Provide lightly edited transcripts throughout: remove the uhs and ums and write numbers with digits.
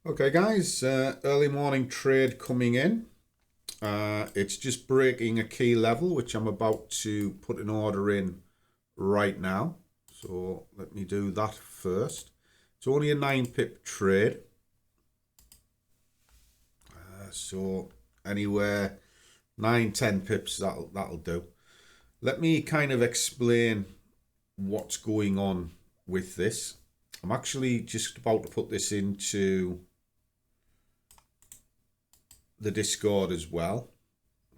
Okay guys, early morning trade coming in. It's just breaking a key level, which I'm about to put an order in right now. So let me do that first. It's only a 9 pip trade. So anywhere 9-10 pips, that'll do. Let me kind of explain what's going on with this. I'm actually just about to put this into the Discord as well,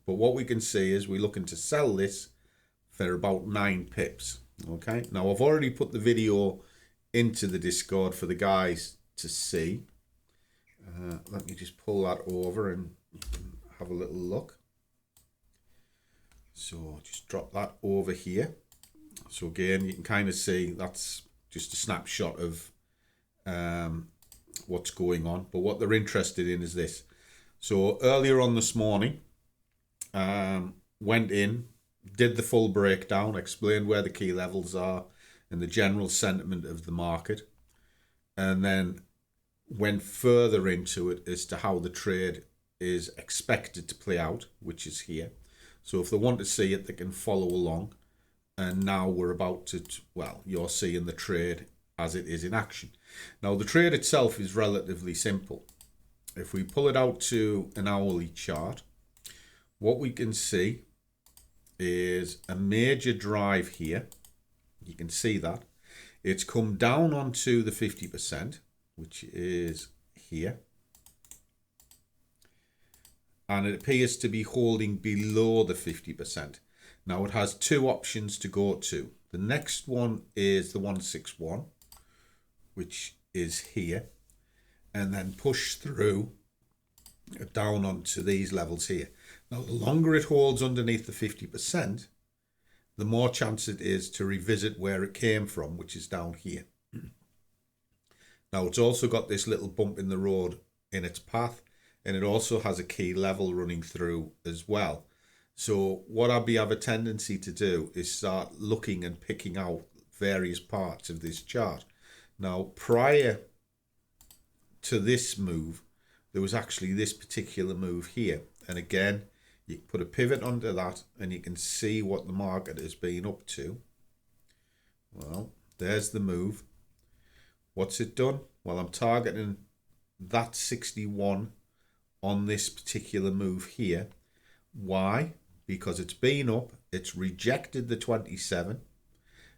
but what we can see is we're looking to sell this for about 9 pips. Okay, now I've already put the video into the Discord for the guys to see. Let me just pull that over and you can have a little look. So just drop that over here. So again, you can kind of see that's just a snapshot of what's going on, but what they're interested in is this. So earlier on this morning, went in, did the full breakdown, explained where the key levels are and the general sentiment of the market, and then went further into it as to how the trade is expected to play out, which is here. So if they want to see it, they can follow along. And now we're about to, well, you're seeing the trade as it is in action. Now the trade itself is relatively simple. If we pull it out to an hourly chart, what we can see is a major drive here. You can see that. It's come down onto the 50%, which is here. And it appears to be holding below the 50%. Now it has two options to go to. The next one is the 161, which is here, and then push through down onto these levels here. Now the longer it holds underneath the 50%, the more chance it is to revisit where it came from, which is down here. Now it's also got this little bump in the road in its path, and it also has a key level running through as well. So what I'll have a tendency to do is start looking and picking out various parts of this chart. Now prior to this move, there was actually this particular move here, and again you put a pivot under that and you can see what the market has been up to. Well, there's the move. What's it done? Well, I'm targeting that 61 on this particular move here. Why? Because it's been up, it's rejected the 27,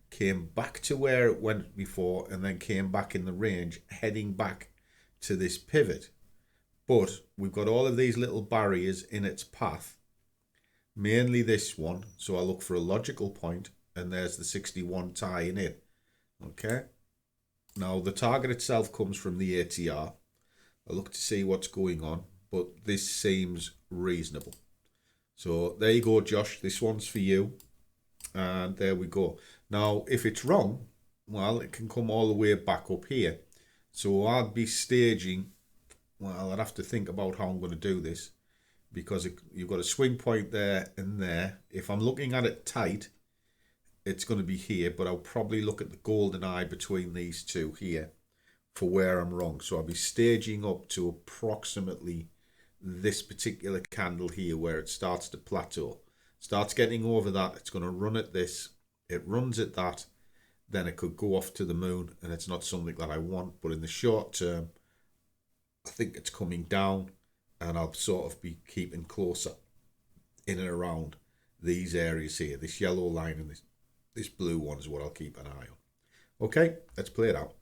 came back to where it went before, and then came back in the range, heading back to this pivot. But we've got all of these little barriers in its path, mainly this one. So I look for a logical point, and there's the 61 tying in. Okay. Now the target itself comes from the ATR. I look to see what's going on, but this seems reasonable. So there you go, Josh. This one's for you. And there we go. Now, if it's wrong, well, it can come all the way back up here. So I'd be staging. Well, I'd have to think about how I'm going to do this, because you've got a swing point there and there. If I'm looking at it tight, it's going to be here, but I'll probably look at the golden eye between these two here for where I'm wrong. So I'll be staging up to approximately this particular candle here where it starts to plateau. Starts getting over that, it's going to run at this. It runs at that, then it could go off to the moon, and it's not something that I want. But in the short term, I think it's coming down, and I'll sort of be keeping closer in and around these areas here. This yellow line and this blue one is what I'll keep an eye on. Okay, let's play it out.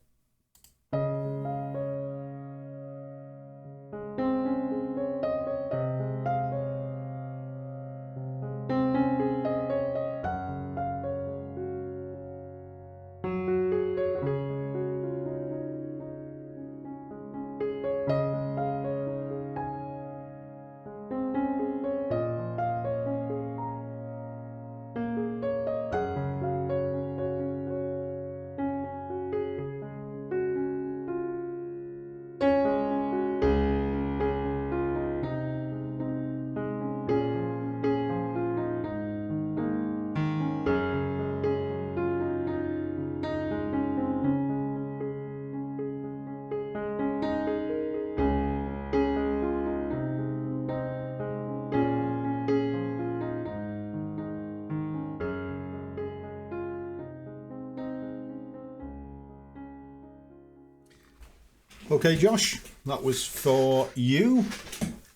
Okay, Josh, that was for you.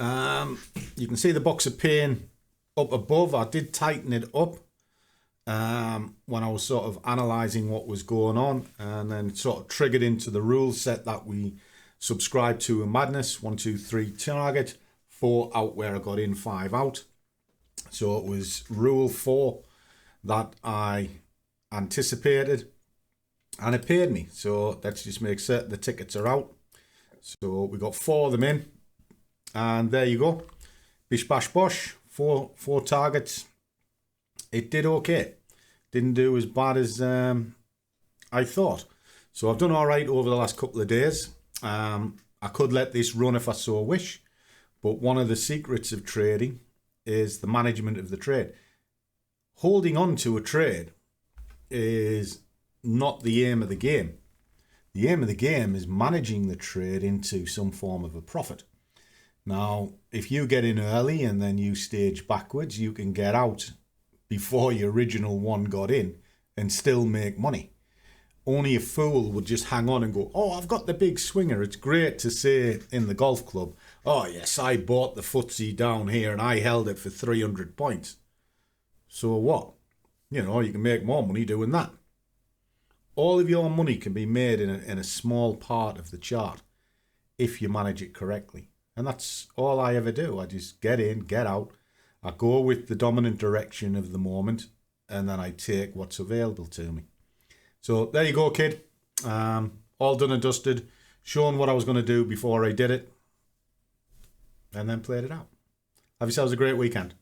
You can see the box of pain up above. I did tighten it up when I was sort of analysing what was going on, and then it sort of triggered into the rule set that we subscribe to in Madness. 1, 2, 3 target, 4 out where I got in, 5 out. So it was rule 4 that I anticipated, and it paid me. So let's just make certain the tickets are out. So we got 4 of them in, and there you go. Bish bash bosh, 4 targets. It did okay. Didn't do as bad as I thought. So I've done all right over the last couple of days. I could let this run if I so wish, but one of the secrets of trading is the management of the trade. Holding on to a trade is not the aim of the game. The aim of the game is managing the trade into some form of a profit. Now, if you get in early and then you stage backwards, you can get out before your original one got in and still make money. Only a fool would just hang on and go, oh, I've got the big swinger. It's great to say in the golf club, oh yes, I bought the footsie down here and I held it for 300 points. So what? You know, you can make more money doing that. All of your money can be made in a small part of the chart if you manage it correctly. And that's all I ever do. I just get in, get out. I go with the dominant direction of the moment, and then I take what's available to me. So there you go, kid. All done and dusted. Shown what I was going to do before I did it, and then played it out. Have yourselves a great weekend.